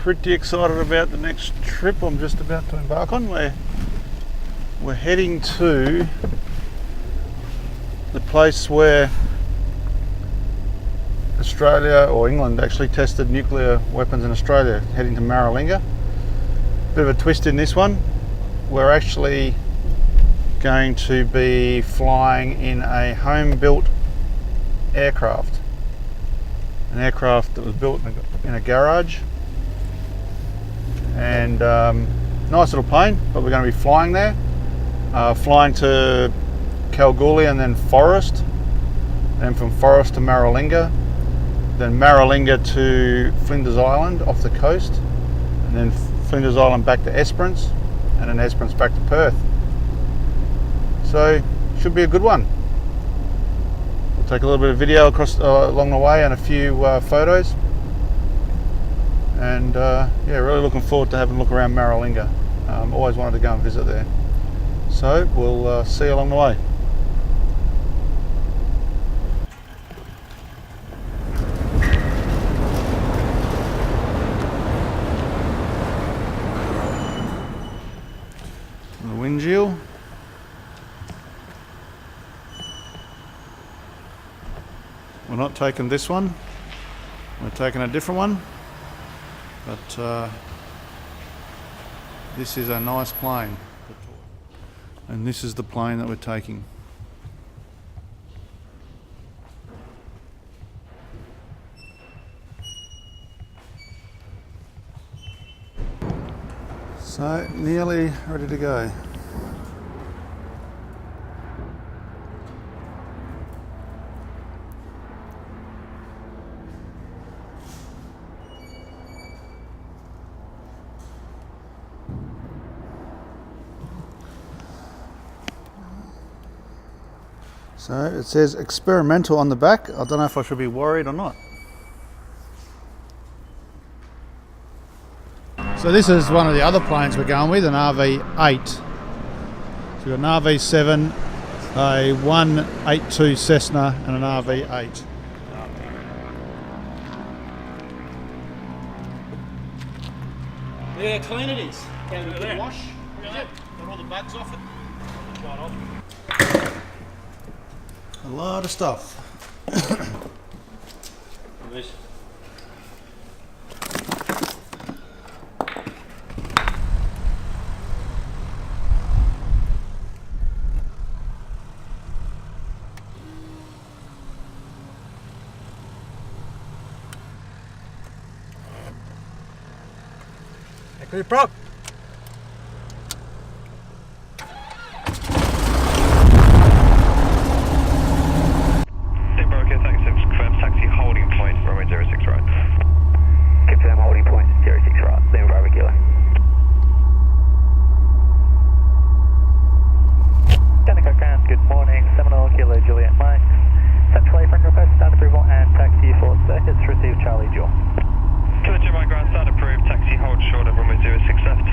pretty excited about the next trip I'm just about to embark on. We're heading to the place where Australia, or England actually, tested nuclear weapons in Australia, heading to Maralinga. Bit of a twist in this one. We're actually going to be flying in a home-built aircraft. An aircraft that was built in a garage. And nice little plane, but we're going to be flying there. Flying to Kalgoorlie and then Forrest. Then from Forrest to Maralinga. Then Maralinga to Flinders Island off the coast. And then Flinders Island back to Esperance. And then Esperance back to Perth. So, should be a good one. We'll take a little bit of video across along the way and a few photos. And yeah, really looking forward to having a look around Maralinga. Always wanted to go and visit there. So, we'll see you along the way. The windshield. We're not taking this one, we're taking a different one, but this is a nice plane, and this is the plane that we're taking. So, nearly ready to go. So it says experimental on the back. I don't know if I should be worried or not. So this is one of the other planes we're going with, an RV-8. So we've got an RV-7, a 182 Cessna and an RV-8. Yeah, how clean it is. Can we Good wash? Got all the bugs off it. Quite off. A lot of stuff. This. Equity prop. Taxi holding point, runway 06 right. Confirm holding point 06 right, then Bravo Kilo. Danica Ground, good morning, Seminole Kilo Juliet Mike. Central A friend request, start approval and taxi for circuits, receive Charlie Jewel. Kilo 2 Mike ground, start approved, taxi hold short of runway 06 left.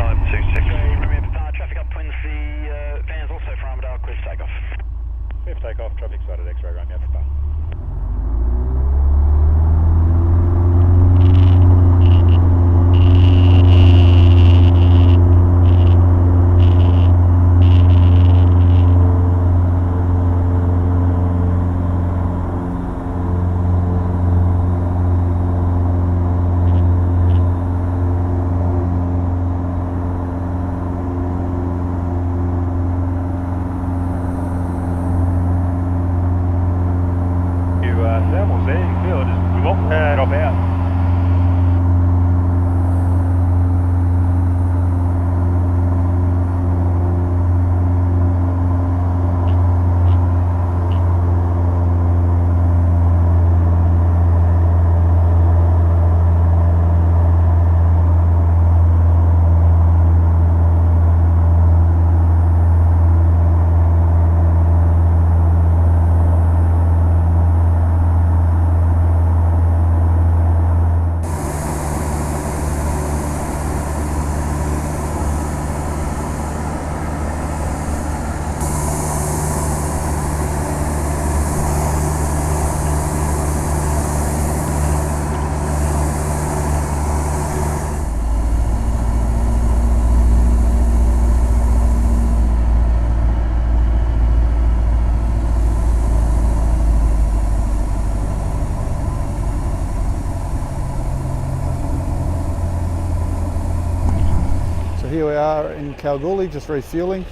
here we are in Kalgoorlie, just refueling.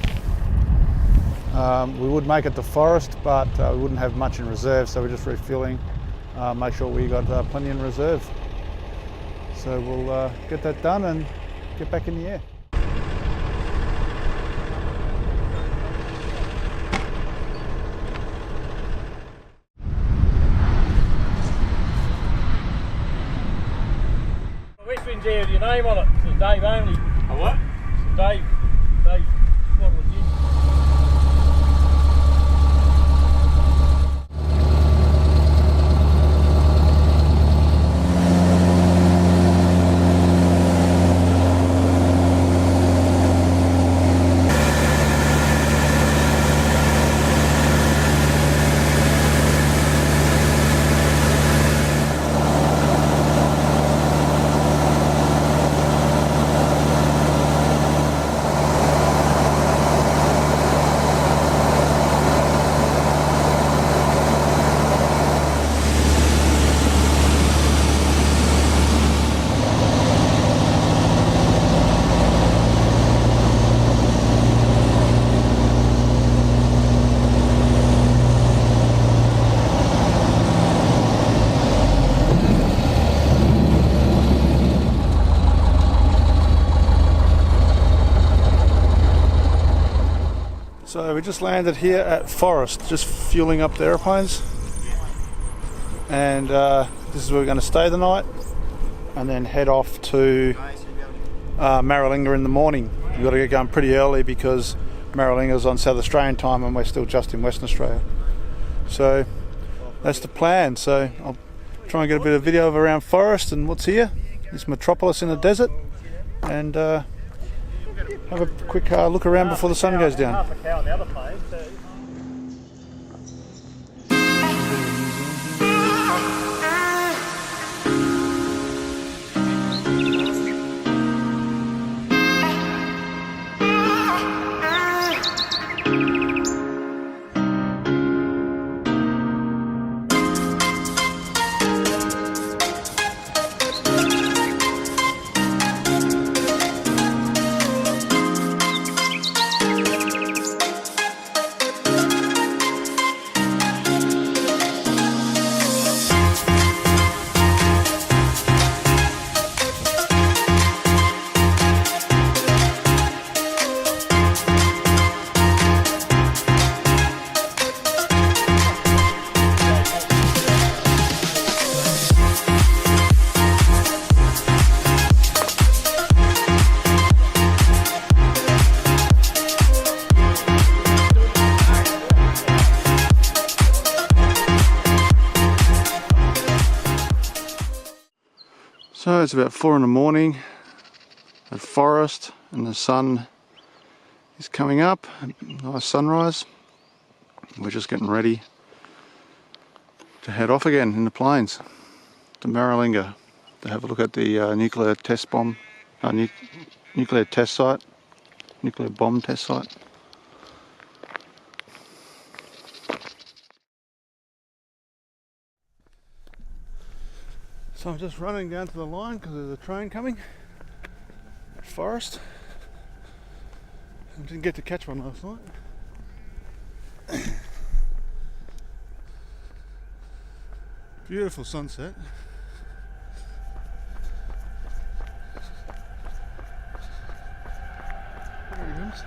We would make it to Forrest, but we wouldn't have much in reserve, so we're just refueling. Make sure we got plenty in reserve. So we'll get that done and get back in the air. West Wind's there with your name on it. It says Dave only. A what? It says Dave. Dave. What was it? So we just landed here at Forrest, just fueling up the aeroplanes, and this is where we're going to stay the night and then head off to Maralinga in the morning. We've got to get going pretty early because Maralinga's on South Australian time and we're still just in Western Australia. So that's the plan. So I'll try and get a bit of video of around Forrest and what's here, this metropolis in the desert, and have a quick look around before the sun goes down. Half a cow on the other plane, so. So it's about 4 in the morning at Forrest and the sun is coming up, nice sunrise. We're just getting ready to head off again in the planes to Maralinga to have a look at the nuclear test bomb, nuclear test site, nuclear bomb test site. So I'm just running down to the line because there's a train coming at Forrest. I didn't get to catch one last night. Beautiful sunset. There he comes.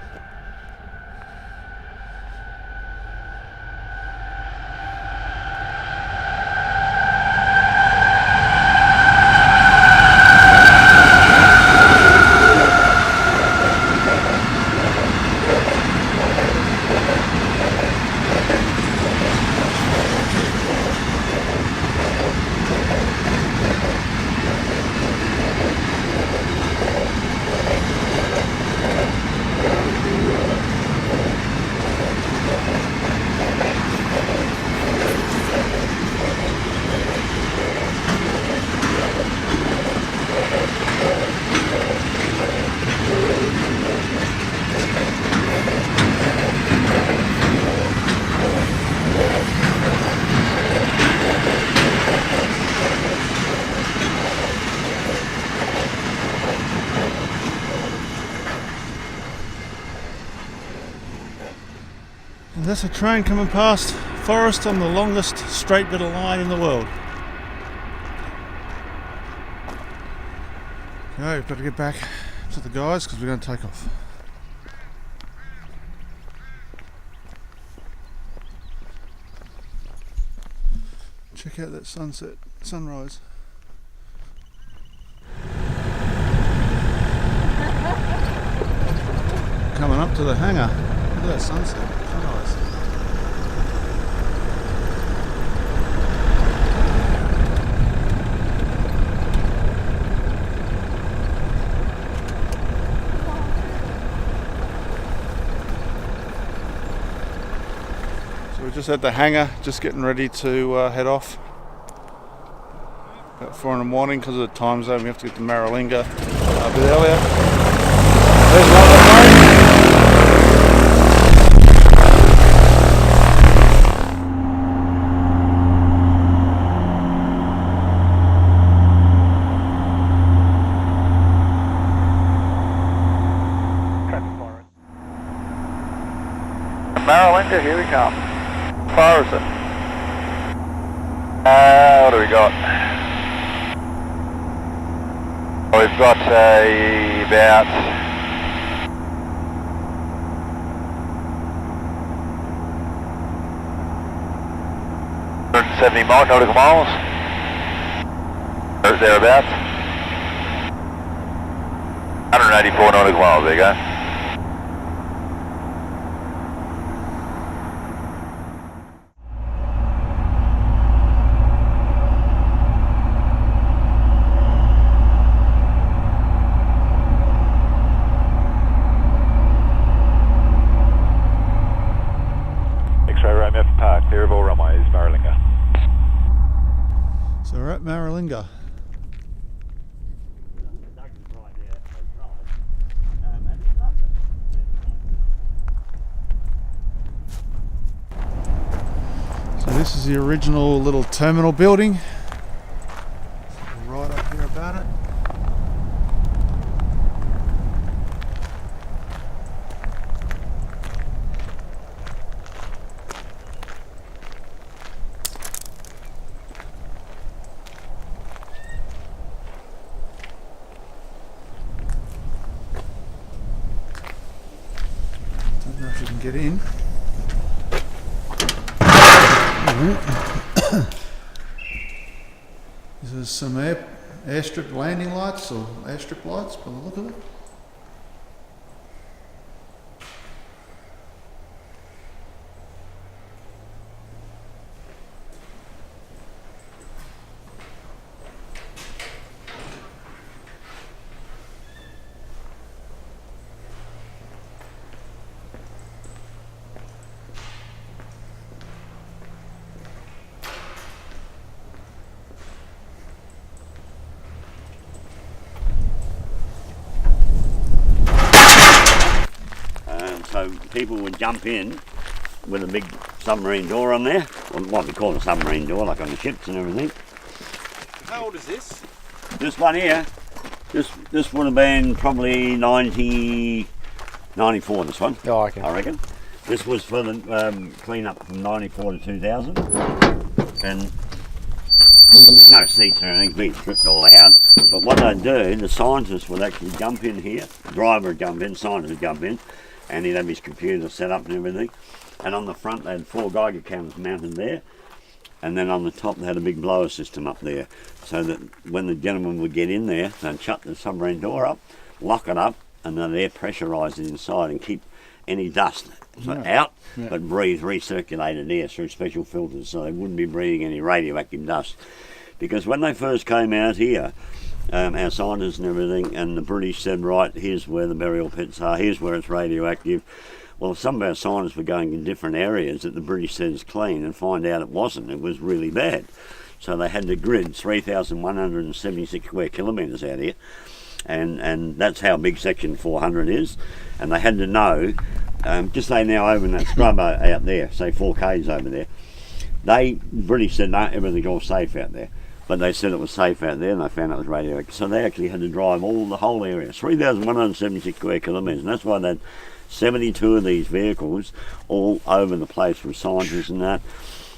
That's a train coming past Forrest on the longest straight bit of line in the world. Okay, we've got to get back to the guys because we're going to take off. Check out that sunset, sunrise. Coming up to the hangar. Look at that sunset, sunrise. So we're just at the hangar, just getting ready to head off. About 4 in the morning because of the time zone. We have to get to Maralinga a bit earlier. There's another plane. Maralinga, here we come. Forrest. What do we got? We've got about 170 nautical miles. Or thereabouts. 184 nautical miles, there you go. Clear of all runways, Maralinga. So we're at Maralinga. So this is the original little terminal building. Right up here about it. Don't know if you can get in. There's some airstrip landing lights or airstrip lights by the look of it. So people would jump in with a big submarine door on there, or what we call a submarine door, like on the ships and everything. How old is this? This one here, this would have been probably 94, this one. Oh, okay. I reckon. This was for the clean up from 94 to 2000. And there's no seats or anything, being stripped all out. But what they'd do, the scientists would actually jump in here, the driver would jump in, scientists would jump in, and he'd have his computer set up and everything. And on the front they had 4 Geiger counters mounted there, and then on the top they had a big blower system up there, so that when the gentleman would get in there, they'd shut the submarine door up, lock it up, and then air pressurise it inside and keep any dust out, but breathe recirculated air through special filters, so they wouldn't be breathing any radioactive dust. Because when they first came out here, our scientists and everything, and the British said, right, here's where the burial pits are, here's where it's radioactive. Well, some of our scientists were going in different areas that the British said is clean and find out it wasn't, it was really bad. So they had to grid 3,176 square kilometres out here, and that's how big section 400 is. And they had to know, just say now over in that scrub out there, say 4 k's over there, the British said, no, everything's all safe out there. But they said it was safe out there, and they found it was radioactive. So they actually had to drive the whole area, 3,176 square kilometres, and that's why they'd 72 of these vehicles, all over the place with scientists and that.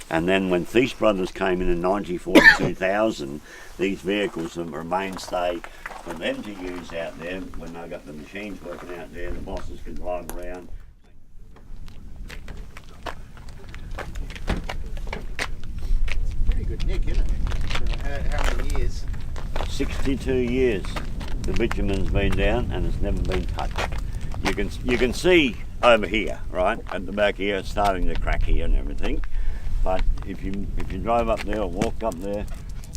And then when Thies Brothers came in 94 to 2000, these vehicles were a mainstay for them to use out there when they got the machines working out there. The bosses could drive around. Pretty good nick, isn't it? How many years? 62 years the bitumen's been down and it's never been touched. You can see over here, right, at the back here, it's starting to crack here and everything. But if you drove up there or walked up there,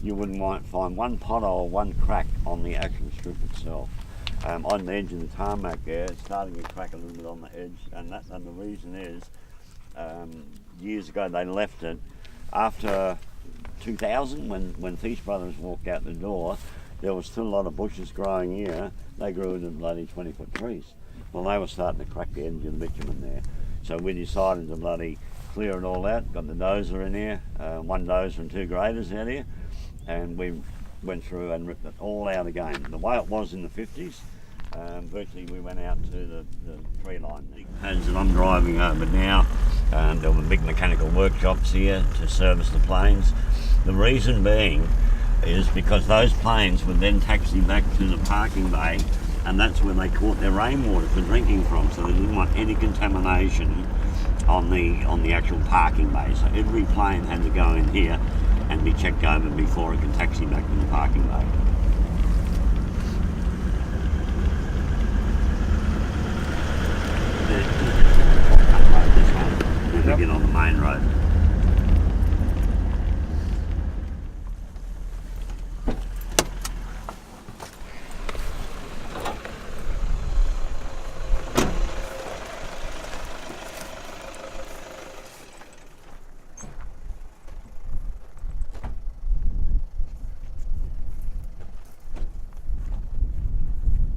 you wouldn't find one pothole, one crack on the actual strip itself. On the edge of the tarmac there, it's starting to crack a little bit on the edge, and the reason is, years ago they left it. After 2000, when Thies Brothers walked out the door, there was still a lot of bushes growing here. They grew into bloody 20-foot trees. Well, they were starting to crack the edge of the bitumen there. So we decided to bloody clear it all out. Got the dozer in here, one dozer and two graders out here, and we went through and ripped it all out again. The way it was in the 50s, virtually we went out to the tree line. As that I'm driving over now, there were big mechanical workshops here to service the planes. The reason being is because those planes would then taxi back to the parking bay, and that's where they caught their rainwater for drinking from, so they didn't want any contamination on the actual parking bay. So every plane had to go in here and be checked over before it could taxi back to the parking bay. This one, then we get on the main road.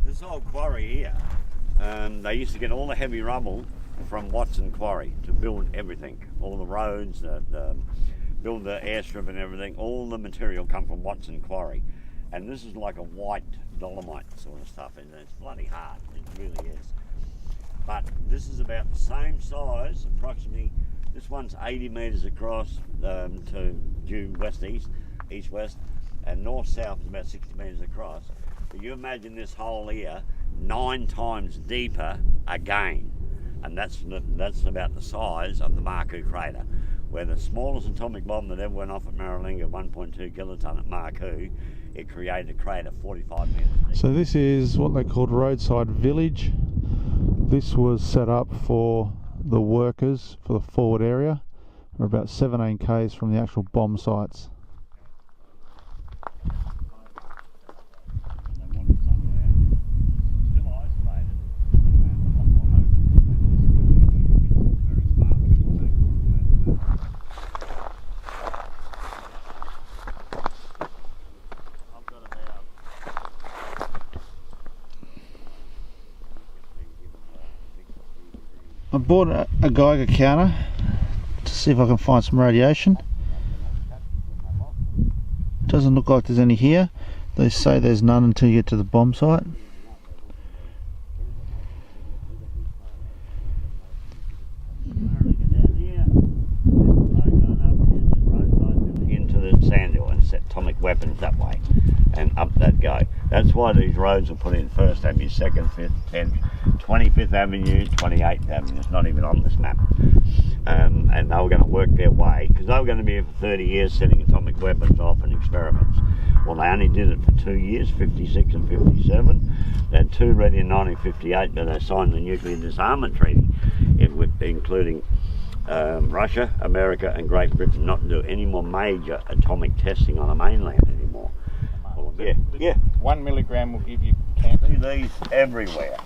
This old quarry here, they used to get all the heavy rubble from Watson Quarry to build everything, all the roads, build the airstrip and everything. All the material come from Watson Quarry, and this is like a white dolomite sort of stuff, and it's bloody hard, it really is. But this is about the same size, approximately. This one's 80 metres across to due west-east, east-west, and north-south is about 60 metres across. But you imagine this hole here 9 times deeper again, and that's about the size of the Marku crater, where the smallest atomic bomb that ever went off at Maralinga, 1.2 kiloton at Marku, it created a crater 45 metres deep. So this is what they called Roadside Village. This was set up for the workers for the forward area. We're about 17 k's from the actual bomb sites. I bought a Geiger counter to see if I can find some radiation. Doesn't look like there's any here. They say there's none until you get to the bomb site. Into the sand hill and set atomic weapons that way, and up that go. That's why these roads are put in First Avenue, 2nd, 5th, 10th, 25th Avenue, 28th Avenue. It's not even on this map. And they were going to work their way, because they were going to be here for 30 years setting atomic weapons off and experiments. Well, they only did it for 2 years, 56 and 57. They had 2 ready in 1958, but they signed the Nuclear Disarmament Treaty, including Russia, America and Great Britain, not to do any more major atomic testing on the mainland anymore. Yeah. 1 milligram will give you cancer. See these everywhere.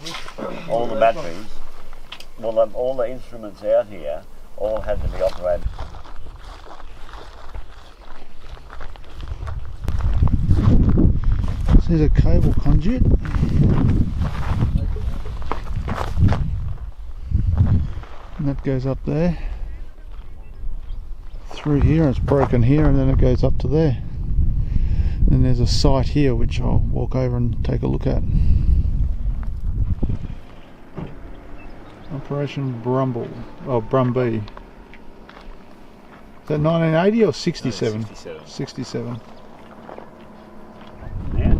All the batteries, well, all the instruments out here, all had to be operated. This is a cable conduit. And that goes up there. Through here, it's broken here, and then it goes up to there. And there's a site here which I'll walk over and take a look at. Operation Brumble, or Brumby. Is that 1980 or 67? 67. 67. Yeah.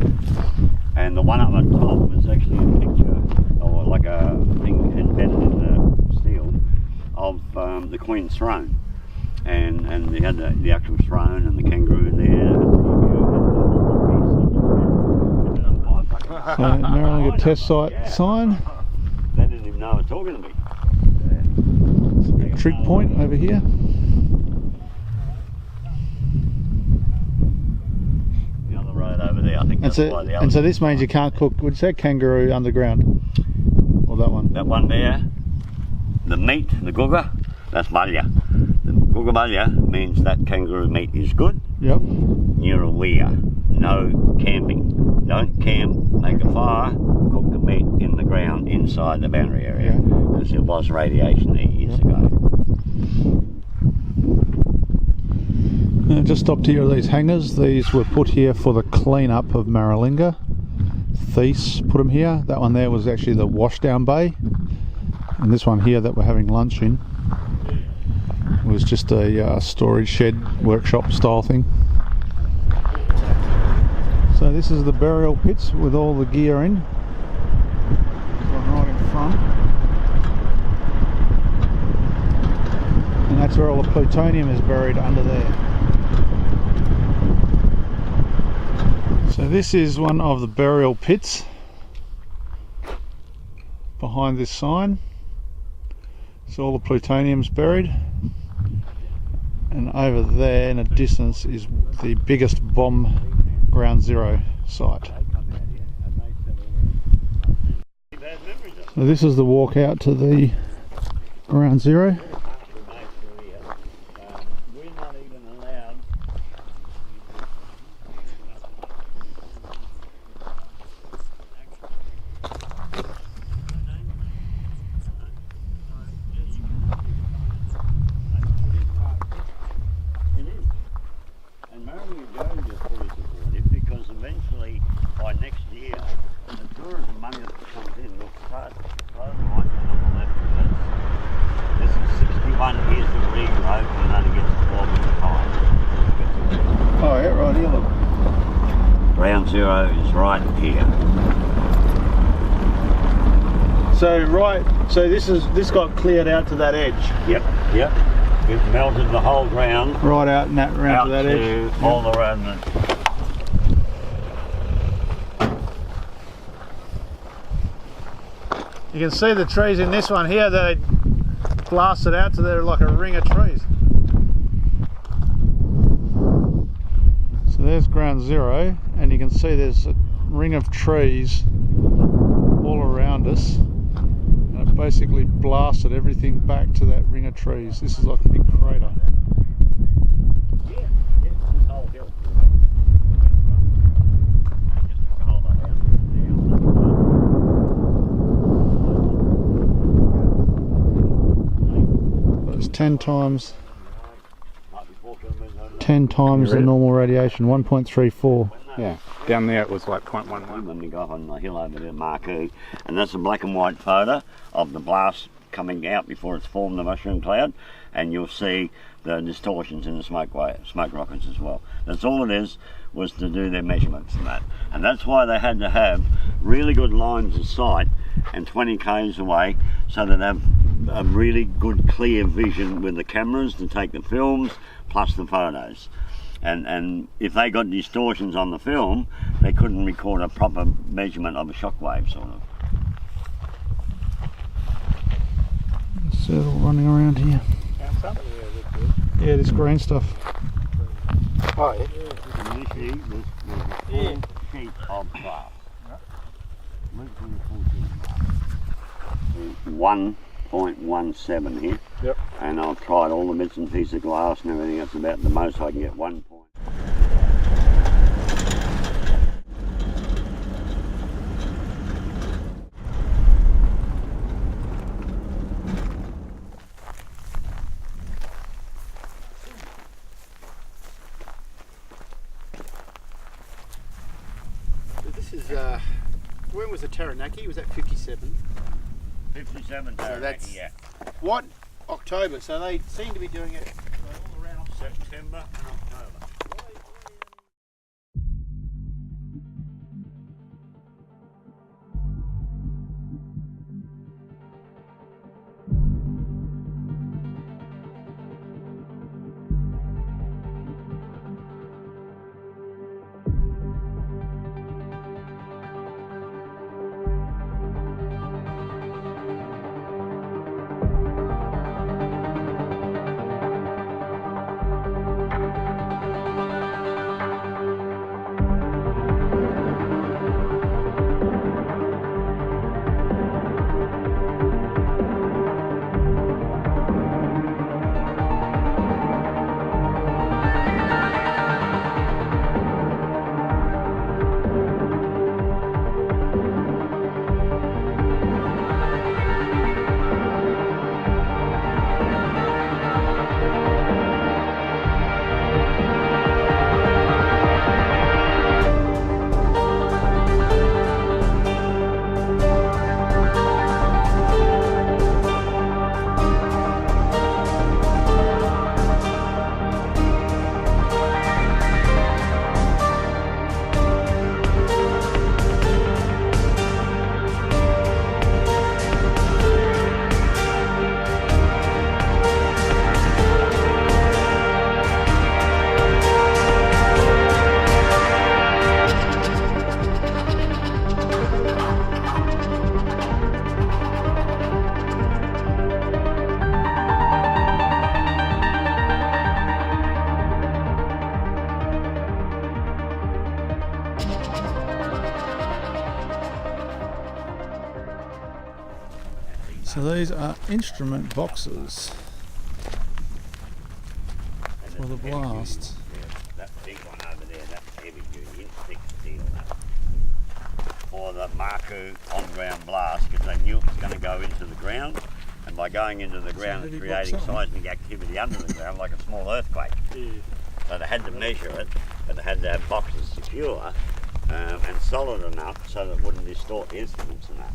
And the one up on top was actually a picture, or like a thing embedded in the steel, of the Queen's throne. And they had the actual throne and the kangaroo there. So, Maralinga test site sign. They didn't even know I was talking to me. Trig point over here. The other road over there, I think that's why the And so this means you can't cook, would you say kangaroo underground? Or that one? That one there, the meat, the googa, that's malya. The googa malya means that kangaroo meat is good. Yep. Nurawea, no camping. Don't camp, make a fire, cook the meat in the ground inside the boundary area. Because there was radiation there years ago. Just stopped here at these hangars. These were put here for the clean-up of Maralinga. Thies put them here. That one there was actually the washdown bay. And this one here that we're having lunch in was just a storage shed, workshop style thing. So this is the burial pits with all the gear in. One right in front. And that's where all the plutonium is buried under there. So this is one of the burial pits behind this sign. So all the plutonium's buried. And over there in a distance is the biggest bomb ground zero site. So this is the walk out to the ground zero. We're not even allowed. It is. And Maralinga goes is fully supportive because eventually, by next year, the tourism money that comes in will start flowing right on the left of this. This is 61 years of regrowth and only gets 12 at a time. Oh yeah, right here, look. Ground zero is right here. So this got cleared out to that edge. Yep. It melted the whole ground Right out and that round out to that edge. all the road. You can see the trees in this one here, they blasted out to there like a ring of trees. So there's ground zero, and you can see there's a ring of trees all around us. And it basically blasted everything back to that ring of trees. This is like a big crater. Yeah, this whole hill. Just took a whole lot out. It's 10 times the normal radiation, 1.34. Yeah, down there it was like 0.11. When we go up on the hill over there, Marquee, and that's a black and white photo of the blast coming out before it's formed the mushroom cloud, and you'll see the distortions in the smoke rockets as well. That's all it is, was to do their measurements and that. And that's why they had to have really good lines of sight and 20 k's away, so that they have a really good clear vision with the cameras to take the films plus the photos. And if they got distortions on the film, they couldn't record a proper measurement of a shockwave, sort of. Circle running around here. Yeah, this green stuff. Oh yeah. And this here was a full sheet of glass. Look for the full sheet of glass. 1.17 here. Yep. And I've tried all the bits and pieces of glass and everything. That's about the most I can get. 1 point. This is, when was the Taranaki? Was that 57? 57 Taranaki, that's- yeah. What? October, so they seem to be doing it all around September and October. So these are instrument boxes for the blast. That big one over there, that's heavy duty, it's thick steel. That. For the Marku on-ground blast, because they knew it was going to go into the ground, and by going into the ground it's creating seismic activity under the ground like a small earthquake. Yeah. So they had to measure it, but they had to have boxes secure and solid enough so that it wouldn't distort the instruments and that.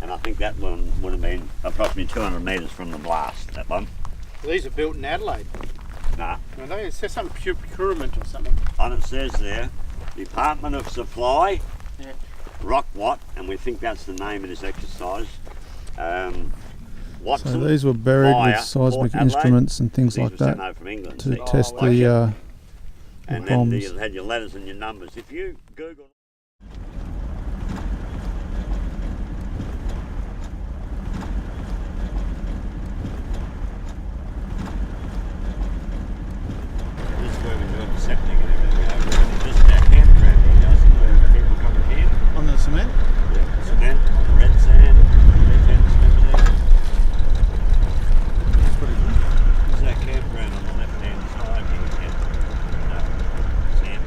And I think that one would have been approximately 200 metres from the blast, that one. These are built in Adelaide. Nah. Are they? It says some procurement or something. On it says there, Department of Supply, Yeah. Rockwatt, and we think that's the name of this exercise. Watson, So these were buried Fire, with seismic Port Adelaide. instruments and things These like were sent that over from England, to see? test wow. the And then bombs. you had your letters and your numbers. If you Google this is where we do the septic and everything. This is our campground here, Justin, where people come and camp. on the cement. Cement, on the red sand, red sand cement there. This is our campground on the left-hand side here, sand. Sand.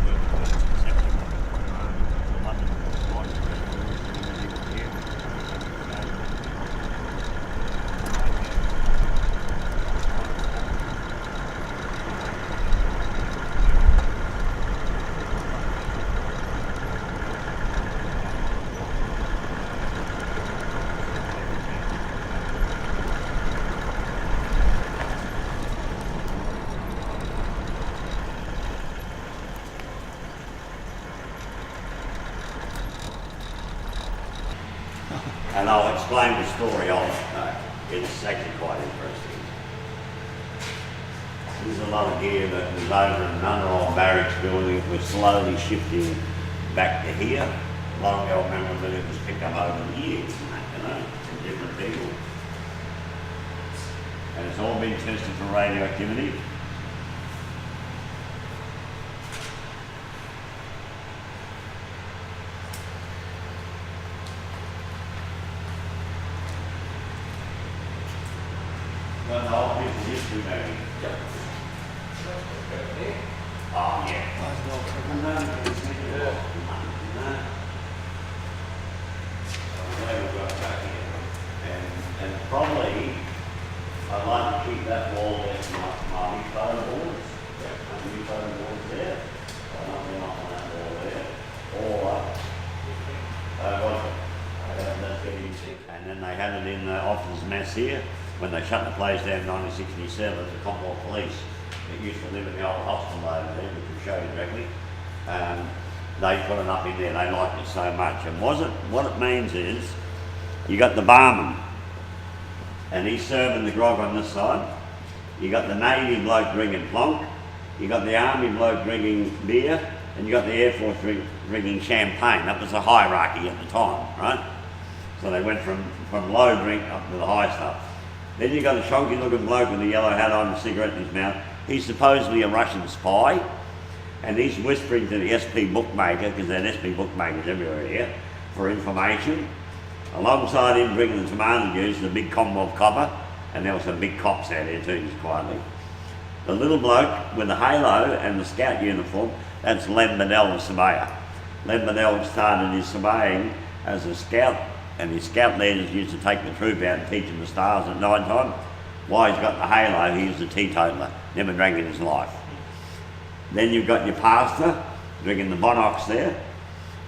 Where we put some septic. The London spot, here. And I'll explain the story of it. It's actually quite interesting. There's a lot of gear that was over in another old barracks building. We're slowly shifting back to here. Long ago, I remember that it was picked up over the years, and that, from different people. And it's all been tested for radioactivity. Well, the whole piece of history, maybe. Oh, yeah. And probably, I'd like to keep that wall there for my new photo boards. My new photo boards there. I don't know on that wall there. Or, that's getting participated in the officers' mess here when they shut the place down in 1967. The Commonwealth Police that used to live in the old hospital over there, which will show you directly. They put it up in there. They liked it so much. And what it means is, you got the barman, and he's serving the grog on this side. You got the Navy bloke drinking plonk. You got the Army bloke drinking beer, and you got the Air Force drinking champagne. That was the hierarchy at the time, right? So they went from low drink up to the high stuff. Then you got a chunky looking bloke with a yellow hat on and a cigarette in his mouth. He's supposedly a Russian spy, and he's whispering to the SP bookmaker, because there's SP bookmakers everywhere here, for information. Alongside him drinking the tomato juice, the big Commonwealth copper, and there were some big cops out there too, just quietly. The little bloke with the halo and the scout uniform, that's Len Bedell, the surveyor. Len Bedell started his surveying as a scout, and his scout leaders used to take the troop out and teach them the stars at night time. While he's got the halo, he was a teetotaler, never drank in his life. Then you've got your pastor drinking the Bonox there,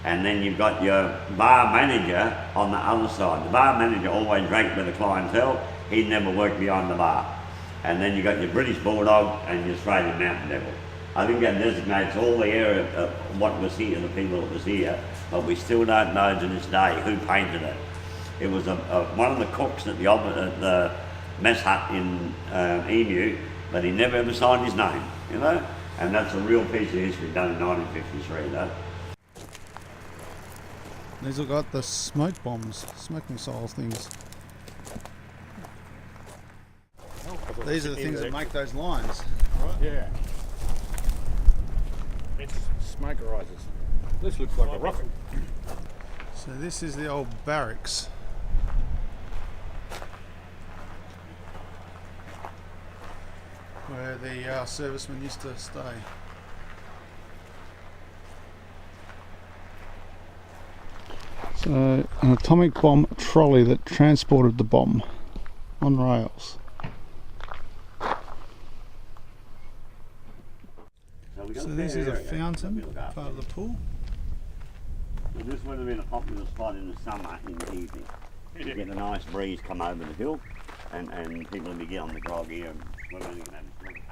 and then you've got your bar manager on the other side. The bar manager always drank with the clientele, he never worked behind the bar. And then you've got your British Bulldog and your Australian Mountain Devil. I think that designates all the area of what was here, the people that was here, but we still don't know to this day who painted it. It was one of the cooks at the mess hut in Emu, but he never ever signed his name, you know? And that's a real piece of history done in 1953, though. These have got the smoke bombs, smoke missile things. These are the things that make those lines. Right? Yeah. It's smokerizers. This looks like a rocket. So this is the old barracks. Where the servicemen used to stay. So an atomic bomb trolley that transported the bomb on rails. So this is a fountain, part of the pool. And this would have been a popular spot in the summer, in the evening. You get a nice breeze come over the hill, and people would be getting on the grog here and swimming and having